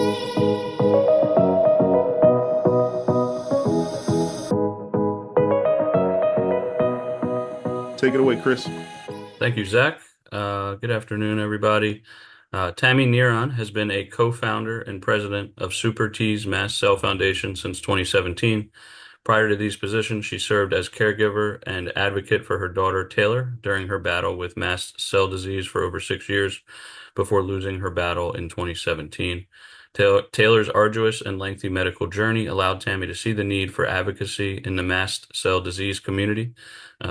Take it away, Chris. Thank you, Zach. Good afternoon, everybody. Tammy Neron has been a co-founder and president of Super T's Mast Cell Foundation since 2017. Prior to these positions, she served as caregiver and advocate for her daughter Taylor during her battle with mast cell disease for over 6 years before losing her battle in 2017. Taylor's arduous and lengthy medical journey allowed Tammy to see the need for advocacy in the mast cell disease community.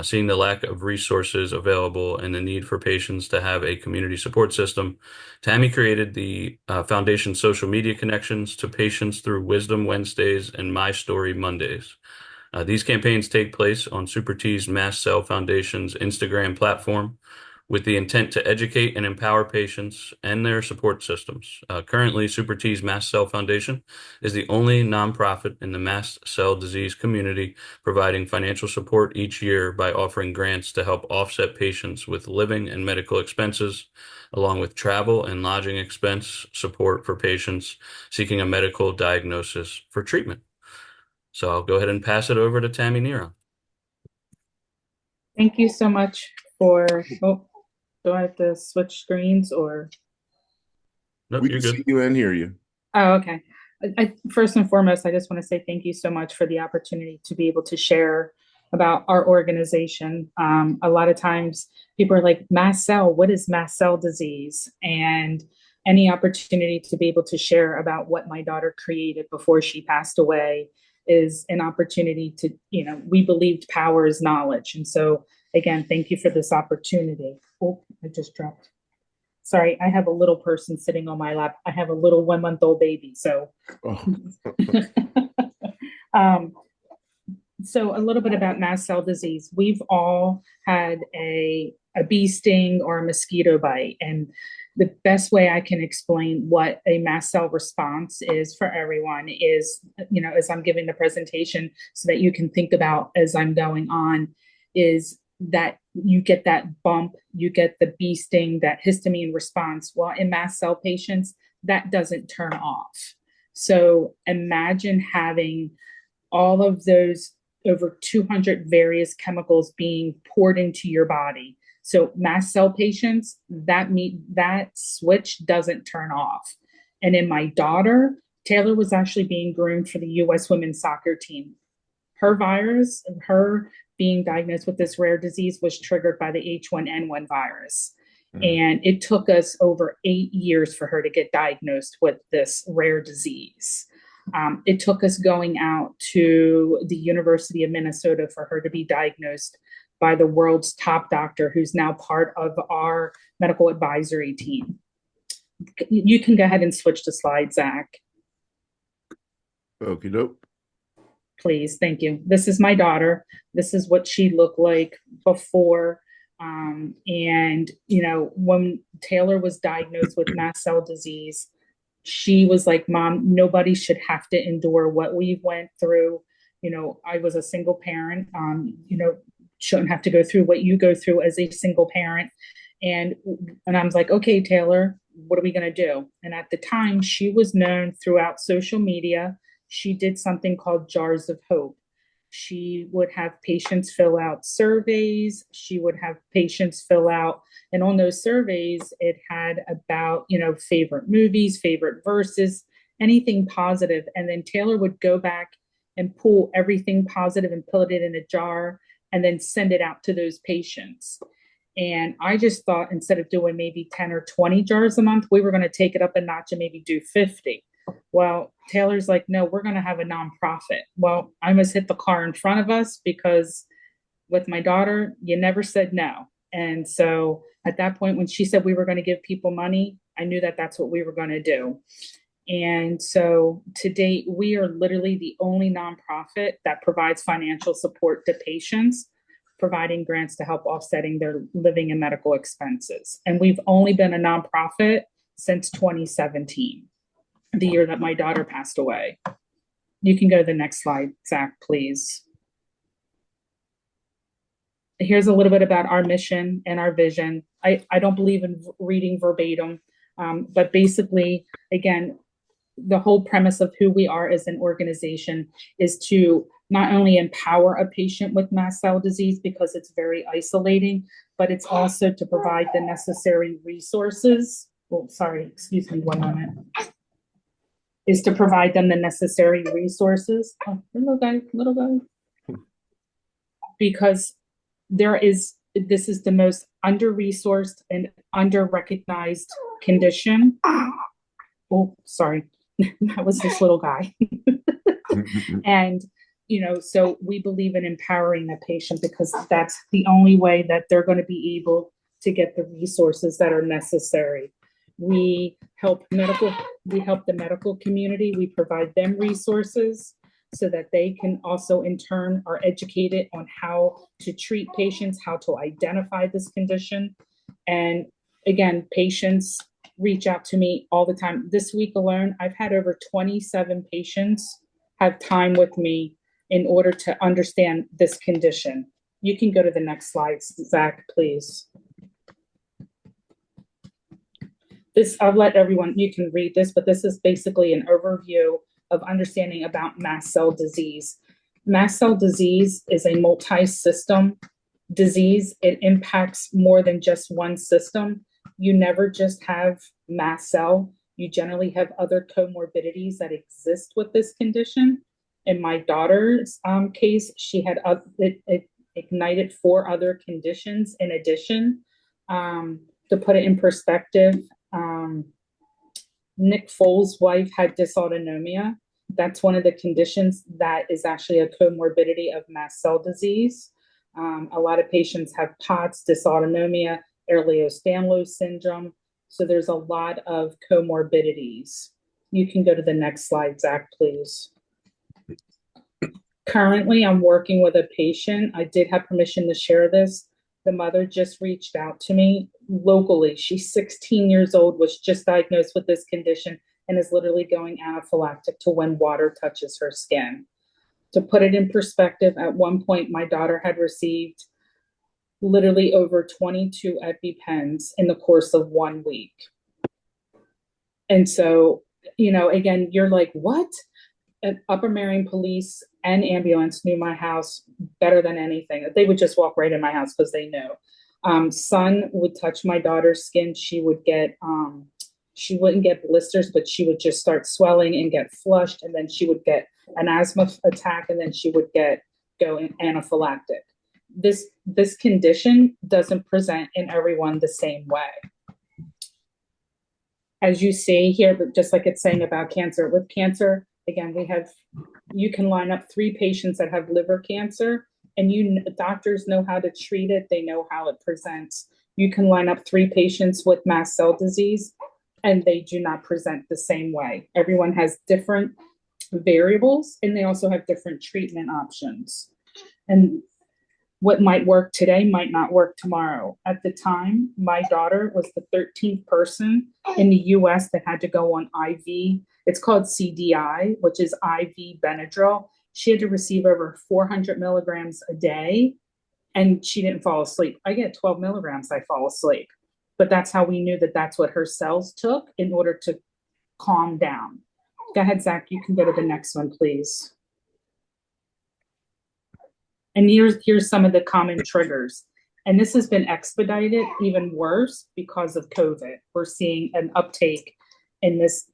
Seeing the lack of resources available and the need for patients to have a community support system, Tammy created the foundation social media connections to patients through Wisdom Wednesdays and My Story Mondays. These campaigns take place on Super T's Mast Cell Foundation's Instagram platform with the intent to educate and empower patients and their support systems. Currently, Super T's Mast Cell Foundation is the only nonprofit in the mast cell disease community providing financial support each year by offering grants to help offset patients with living and medical expenses, along with travel and lodging expense support for patients seeking a medical diagnosis for treatment. So I'll go ahead and pass it over to Tammy Nero. Thank you so much for, do I have to switch screens or? Nope, We you're can see good. you and hear you. Oh, okay. First and foremost, I just want to say thank you so much for the opportunity to be able to share about our organization. A lot of times people are like, mast cell, what is mast cell disease? And any opportunity to be able to share about what my daughter created before she passed away is an opportunity to, we believed power is knowledge. And so again, thank you for this opportunity. Oh, I just dropped. Sorry, I have a little person sitting on my lap. I have a little 1-month-old baby. So, Oh. um, so a little bit about mast cell disease. We've all had a bee sting or a mosquito bite. And the best way I can explain what a mast cell response is for everyone is, as I'm giving the presentation so that you can think about as I'm going on, is that you get that bump, you get the bee sting, that histamine response. Well, in mast cell patients, that doesn't turn off. So imagine having all of those over 200 various chemicals being poured into your body. So mast cell patients, that switch doesn't turn off. And in my daughter, Taylor was actually being groomed for the U.S. women's soccer team. Her virus, her being diagnosed with this rare disease was triggered by the H1N1 virus. And it took us over 8 years for her to get diagnosed with this rare disease. It took us going out to the University of Minnesota for her to be diagnosed by the world's top doctor, who's now part of our medical advisory team. You can go ahead and switch to slide, Zach. Okie doke. Please, thank you. This is my daughter. This is what she looked like before. And, when Taylor was diagnosed with mast cell disease, she was like, Mom, nobody should have to endure what we went through. I was a single parent, shouldn't have to go through what you go through as a single parent. And I was like, okay, Taylor, what are we going to do? And at the time, she was known throughout social media. She did something called Jars of Hope. She would have patients fill out surveys. She would have patients fill out, and on those surveys, it had about, favorite movies, favorite verses, anything positive. And then Taylor would go back and pull everything positive and put it in a jar and then send it out to those patients. And I just thought instead of doing maybe 10 or 20 jars a month, we were going to take it up a notch and maybe do 50. Well, Taylor's like, no, we're going to have a nonprofit. Well, I must hit the car in front of us because with my daughter, you never said no. And so at that point, when she said we were going to give people money, I knew that that's what we were going to do. And so to date, we are literally the only nonprofit that provides financial support to patients, providing grants to help offsetting their living and medical expenses. And we've only been a nonprofit since 2017, the year that my daughter passed away. You can go to the next slide, Zach, please. Here's a little bit about our mission and our vision. I don't believe in reading verbatim, but basically, again, the whole premise of who we are as an organization is to not only empower a patient with mast cell disease because it's very isolating, but it's also to provide the necessary resources. Oh, sorry, excuse me one moment. Is to provide them the necessary resources. Oh, little guy. Because this is the most under-resourced and under-recognized condition. Oh, sorry. That was this little guy. And, so we believe in empowering the patient because that's the only way that they're going to be able to get the resources that are necessary. We help the medical community. We provide them resources so that they can also in turn are educated on how to treat patients, how to identify this condition. And again, patients reach out to me all the time. This week alone, I've had over 27 patients have time with me in order to understand this condition. You can go to the next slide, Zach, please. I'll let everyone, you can read this, but this is basically an overview of understanding about mast cell disease. Mast cell disease is a multi-system disease. It impacts more than just one system. You never just have mast cell. You generally have other comorbidities that exist with this condition. In my daughter's case, she had it ignited 4 other conditions in addition. To put it in perspective, Nick Foles' wife had dysautonomia. That's one of the conditions that is actually a comorbidity of mast cell disease. A lot of patients have POTS, dysautonomia, Ehlers-Danlos syndrome. So there's a lot of comorbidities. You can go to the next slide, Zach, please. Currently, I'm working with a patient. I did have permission to share this. The mother just reached out to me locally. She's 16 years old, was just diagnosed with this condition, and is literally going anaphylactic to when water touches her skin. To put it in perspective, at one point, my daughter had received literally over 22 EpiPens in the course of 1 week. And so, again, you're like, what? Upper Marion Police and ambulance knew my house better than anything. They would just walk right in my house because they knew. Sun would touch my daughter's skin. She would get, she wouldn't get blisters, but she would just start swelling and get flushed. And then she would get an asthma attack, and then she would go anaphylactic. This condition doesn't present in everyone the same way. As you see here, but just like it's saying about cancer, with cancer, again, you can line up 3 patients that have liver cancer, and doctors know how to treat it. They know how it presents. You can line up 3 patients with mast cell disease, and they do not present the same way. Everyone has different variables, and they also have different treatment options. And what might work today might not work tomorrow. At the time, my daughter was the 13th person in the US that had to go on IV. It's called CDI, which is IV Benadryl. She had to receive over 400 milligrams a day, and she didn't fall asleep. I get 12 milligrams, I fall asleep. But that's how we knew that that's what her cells took in order to calm down. Go ahead, Zach, you can go to the next one, please. And here's some of the common triggers. And this has been expedited even worse because of COVID. We're seeing an uptake in this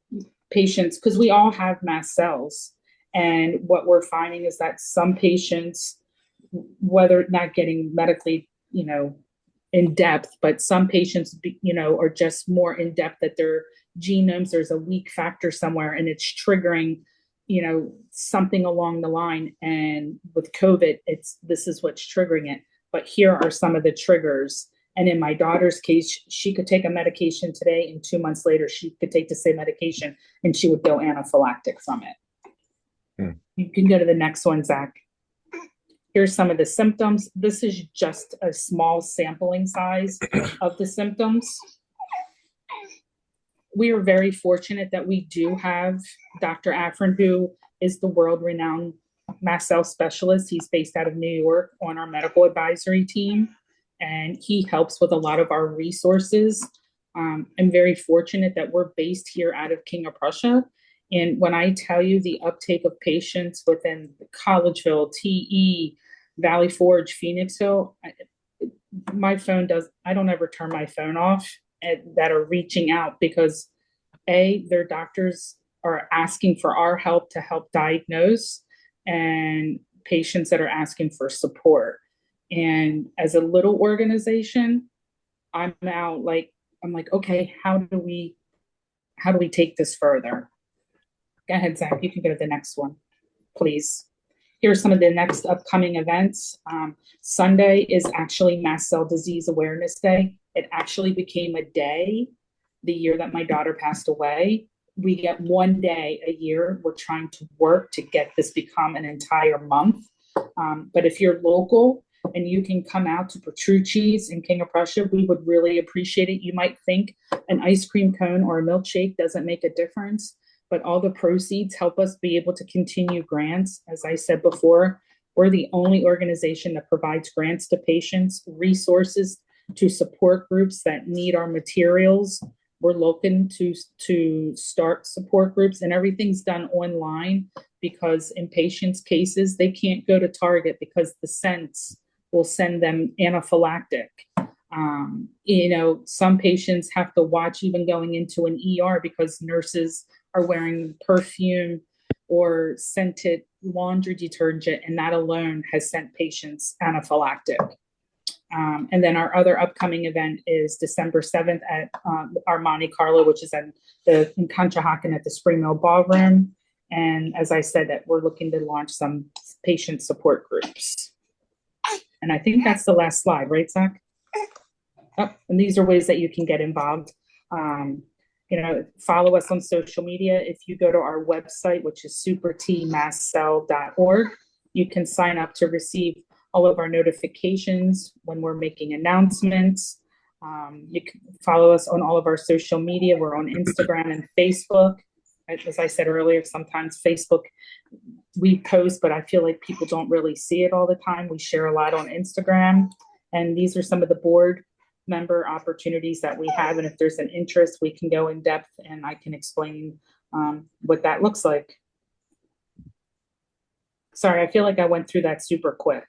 patients because we all have mast cells. And what we're finding is that some patients, whether not getting medically, in depth, but some patients, are just more in depth that their genomes, there's a weak factor somewhere and it's triggering something along the line. And with COVID, this is what's triggering it. But here are some of the triggers. And in my daughter's case, she could take a medication today, and 2 months later, she could take the same medication and she would go anaphylactic from it. You can go to the next one, Zach. Here's some of the symptoms. This is just a small sampling size of the symptoms. We are very fortunate that we do have Dr. Afrin, who is the world-renowned mast cell specialist. He's based out of New York on our medical advisory team, and he helps with a lot of our resources. I'm very fortunate that we're based here out of King of Prussia, And when I tell you the uptake of patients within Collegeville, TE, Valley Forge, Phoenixville, my phone does, I don't ever turn my phone off that are reaching out because their doctors are asking for our help to help diagnose, and patients that are asking for support. And as a little organization, I'm now like, I'm like, okay, how do we take this further? Go ahead, Zach, you can go to the next one, please. Here are some of the next upcoming events. Sunday is actually Mast Cell Disease Awareness Day. It actually became a day the year that my daughter passed away. We get one day a year. We're trying to work to get this become an entire month. But if you're local and you can come out to Petrucci's in King of Prussia, we would really appreciate it. You might think an ice cream cone or a milkshake doesn't make a difference, but all the proceeds help us be able to continue grants. As I said before, we're the only organization that provides grants to patients, resources to support groups that need our materials. We're looking to start support groups, and everything's done online because in patients' cases, they can't go to Target because the cents will send them anaphylactic. Some patients have to watch even going into an ER because nurses are wearing perfume or scented laundry detergent, and that alone has sent patients anaphylactic. And then our other upcoming event is December 7th at our Monte Carlo, which is in Conshohocken at the Spring Mill Ballroom. And as I said, that we're looking to launch some patient support groups. And I think that's the last slide, right, Zach? Oh, and these are ways that you can get involved. Follow us on social media. If you go to our website, which is supertmastcell.org, you can sign up to receive all of our notifications when we're making announcements. You can follow us on all of our social media. We're on Instagram and Facebook. As I said earlier, sometimes Facebook we post, but I feel like people don't really see it all the time. We share a lot on Instagram. And these are some of the board member opportunities that we have. And if there's an interest, we can go in depth and I can explain what that looks like. Sorry, I feel like I went through that super quick.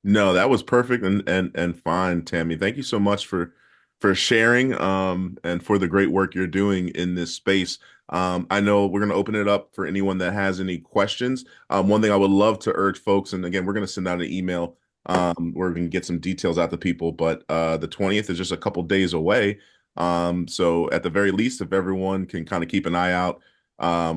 No, that was perfect and fine, Tammy. Thank you so much for sharing and for the great work you're doing in this space. I know we're going to open it up for anyone that has any questions. One thing I would love to urge folks, and again, we're going to send out an email where we can get some details out to people, but the 20th is just a couple days away. So at the very least, if everyone can kind of keep an eye out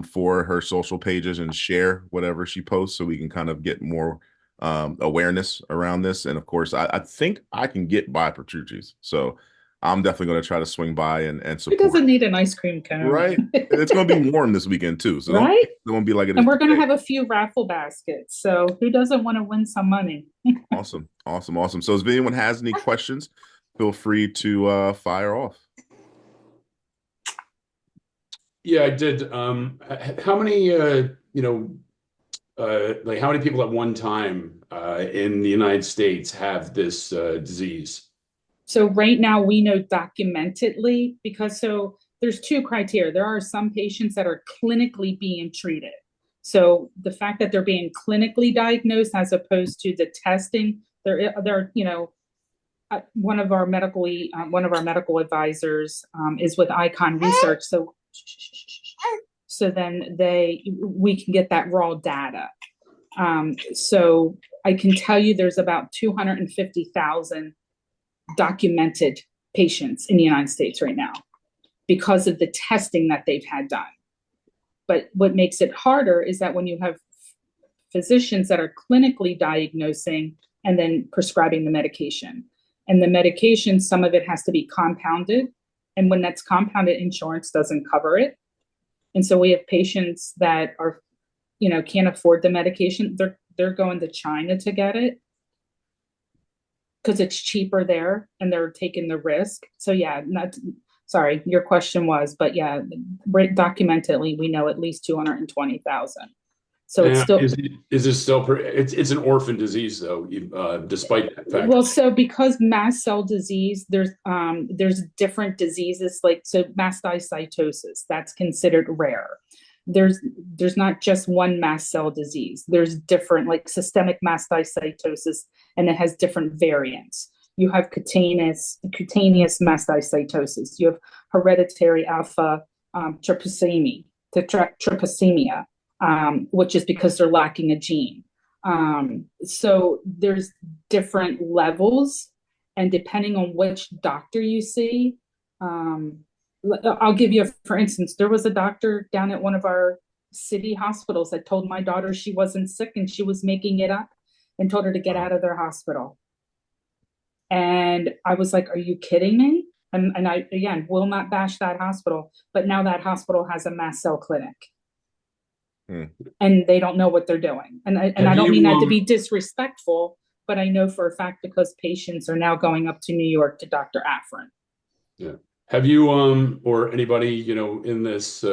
for her social pages and share whatever she posts so we can kind of get more awareness around this. And of course, I think I can get by Petrucci's. So I'm definitely going to try to swing by and support. Who doesn't need an ice cream cone? Right. It's going to be warm this weekend too. So right? It won't be like it. And we're going to have a few raffle baskets. So who doesn't want to win some money? Awesome. So if anyone has any questions, feel free to fire off. Yeah, I did. How many, how many people at one time in the United States have this disease? So right now we know documentedly because there's two criteria. There are some patients that are clinically being treated. So the fact that they're being clinically diagnosed as opposed to the testing, one of our medical advisors is with Icon Research. So then we can get that raw data. So I can tell you there's about 250,000 documented patients in the United States right now because of the testing that they've had done. But what makes it harder is that when you have physicians that are clinically diagnosing and then prescribing the medication, and the medication, some of it has to be compounded. And when that's compounded, insurance doesn't cover it. And so we have patients that are, can't afford the medication. They're going to China to get it because it's cheaper there and they're taking the risk. So yeah, sorry, your question was, but yeah, documentedly, we know at least 220,000. So it's Now, still, is it still it's an orphan disease though, despite that fact. well, so because mast cell disease, there's different diseases, like, so mastocytosis, that's considered rare. There's there's not just one mast cell disease. There's different, like systemic mastocytosis, and it has different variants. You have cutaneous mastocytosis. You have hereditary alpha tryptophanemia, which is because they're lacking a gene. So there's different levels, and depending on which doctor you see, I'll give you, for instance, there was a doctor down at one of our city hospitals that told my daughter she wasn't sick and she was making it up, and told her to get out of their hospital. And I was like, are you kidding me? And I, again, will not bash that hospital, but now that hospital has a mast cell clinic. And they don't know what they're doing. And I don't mean that to be disrespectful, but I know for a fact because patients are now going up to New York to Dr. Afrin. Yeah. Have you or anybody in this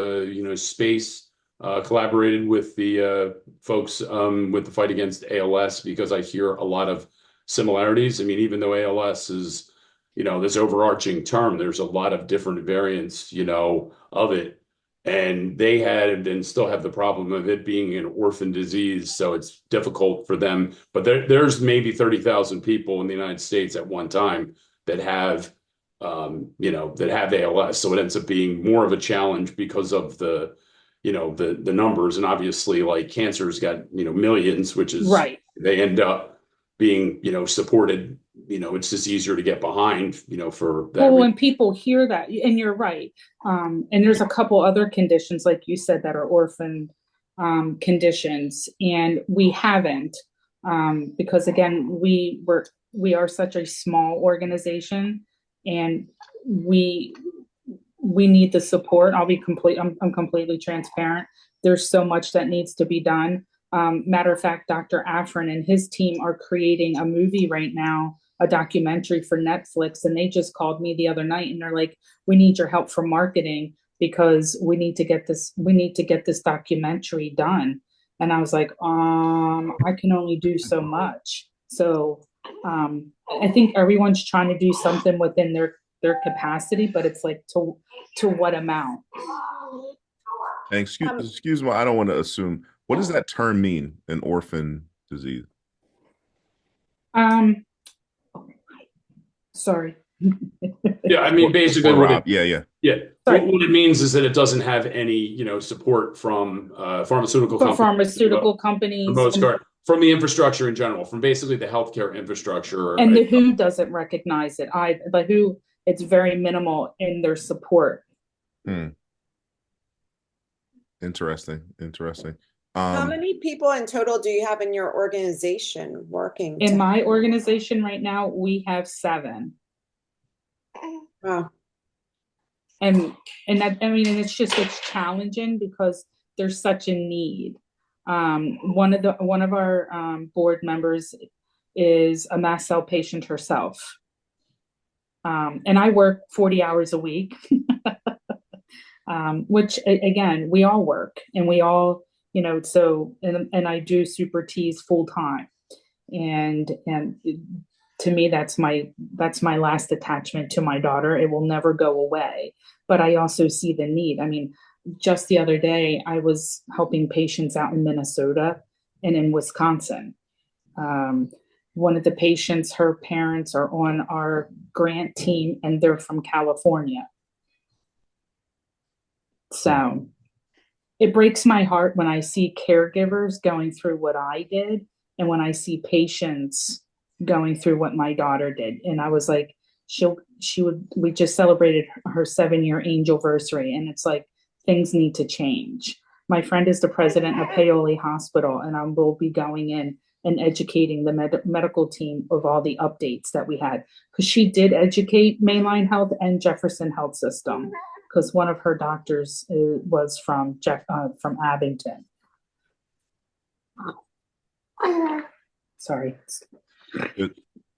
space collaborated with the folks with the fight against ALS? Because I hear a lot of similarities. I mean, even though ALS is this overarching term, there's a lot of different variants of it. And they had and still have the problem of it being an orphan disease, so it's difficult for them. But there's maybe 30,000 people in the United States at one time that have, that have ALS. So it ends up being more of a challenge because of the numbers. And obviously, like cancer's got millions, which is Right. They end up being supported. It's just easier to get behind. For that. Well, when people hear that, and you're right, and there's a couple other conditions, like you said, that are orphan conditions, and we haven't, because again, we are such a small organization, and we need the support. I'm completely transparent. There's so much that needs to be done. Matter of fact, Dr. Afrin and his team are creating a movie right now, a documentary for Netflix, and they just called me the other night and they're like, we need your help for marketing because we need to get this documentary done. And I was like, I can only do so much. So I think everyone's trying to do something within their capacity, but it's like, to what amount? And excuse me, I don't want to assume. What does that term mean, an orphan disease? Sorry. Yeah, I mean, basically, yeah. What it means is that it doesn't have any, support from pharmaceutical companies, for the most part, from the infrastructure in general, from basically the healthcare infrastructure. And the WHO doesn't recognize it. The WHO, it's very minimal in their support. Interesting. How many people in total do you have in your organization working? In my organization right now, we have 7. Wow. And that, I mean, and it's challenging because there's such a need. One of our board members is a mast cell patient herself. And I work 40 hours a week, which again, we all work and we all, so, and I do Super T's full time. And to me, that's my last attachment to my daughter. It will never go away, but I also see the need. I mean, just the other day, I was helping patients out in Minnesota and in Wisconsin. One of the patients, her parents are on our grant team and they're from California. So it breaks my heart when I see caregivers going through what I did and when I see patients going through what my daughter did. And I was like, we just celebrated her 7-year angelversary, and it's like, things need to change. My friend is the president of Paoli Hospital, and I will be going in and educating the medical team of all the updates that we had, because she did educate Mainline Health and Jefferson Health System, because one of her doctors was from Abington. Sorry.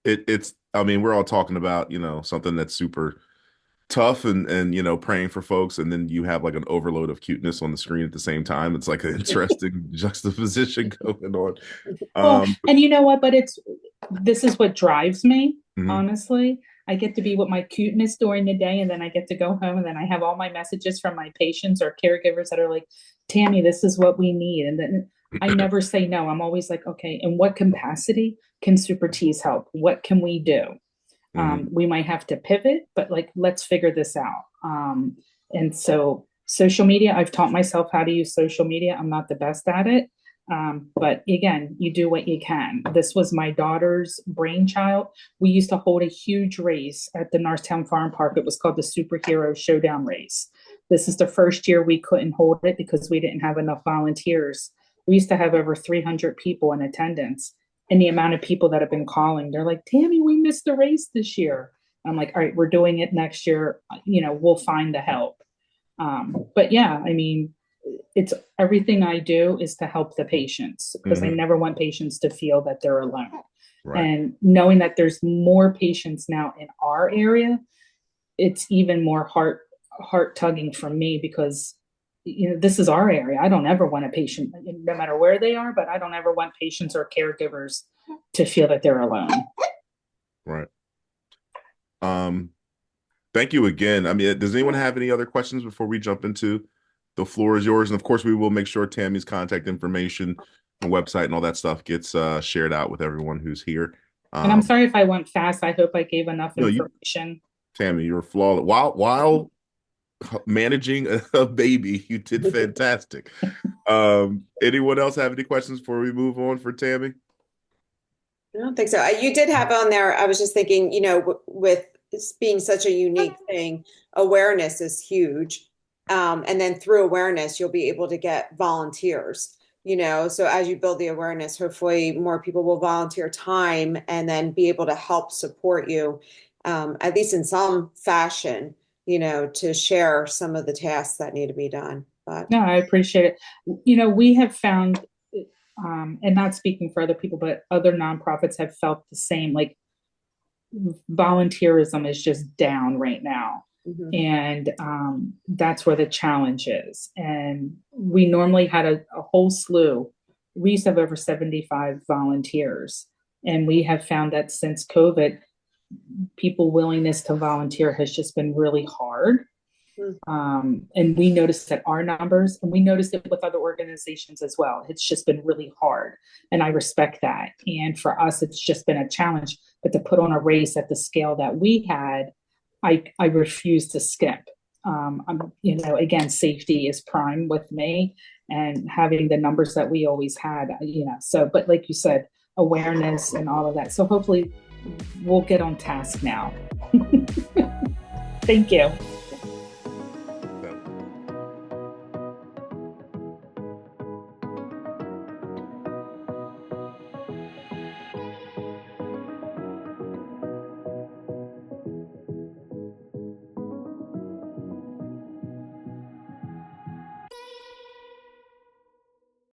It's, I mean, we're all talking about, something that's super tough and you know, praying for folks, and then you have like an overload of cuteness on the screen at the same time. It's like an interesting juxtaposition going on. Well, Um, and you know what? But this is what drives me, mhm, honestly. I get to be with my cuteness during the day, and then I get to go home, and then I have all my messages from my patients or caregivers that are like, Tammy, this is what we need. And then I never say no. I'm always like, okay, in what capacity can Super Teas help? What can we do? mhm, We might have to pivot, but like, let's figure this out. And so social media, I've taught myself how to use social media. I'm not the best at it. But again, you do what you can. This was my daughter's brainchild. We used to hold a huge race at the Norristown Farm Park. It was called the Superhero Showdown Race. This is the first year we couldn't hold it because we didn't have enough volunteers. We used to have over 300 people in attendance, and the amount of people that have been calling, they're like, Tammy, we missed the race this year. I'm like, all right, we're doing it next year. You know, we'll find the help. But yeah, I mean, it's everything I do is to help the patients because I mhm. never want patients to feel that they're alone. Right. And knowing that there's more patients now in our area, it's even more heart tugging for me because you know this is our area. I don't ever want a patient, no matter where they are, but I don't ever want patients or caregivers to feel that they're alone. Right. Um, Thank you again. I mean, does anyone have any other questions before we jump into the floor is yours? And of course, we will make sure Tammy's contact information and website and all that stuff gets shared out with everyone who's here. And I'm Um, sorry if I went fast. I hope I gave enough no, you, information. Tammy, you're flawless. While managing a baby, you did fantastic. Anyone else have any questions before we move on for Tammy? I don't think so. You did have on there, I was just thinking, with this being such a unique thing, awareness is huge. And then through awareness, you'll be able to get volunteers, so as you build the awareness, hopefully more people will volunteer time and then be able to help support you, at least in some fashion, to share some of the tasks that need to be done. But No, I appreciate it. You know, we have found, and not speaking for other people, but other nonprofits have felt the same. Like volunteerism is just down right now. mhm. And that's where the challenge is. And we normally had a whole slew. We used to have over 75 volunteers. And we have found that since COVID, people willingness to volunteer has just been really hard. Mm. And we noticed that our numbers, and we noticed it with other organizations as well. It's just been really hard. And I respect that. And for us, it's just been a challenge. But to put on a race at the scale that we had, I refuse to skip. Again, safety is prime with me and having the numbers that we always had, so, but like you said, awareness and all of that. So hopefully we'll get on task now. Thank you.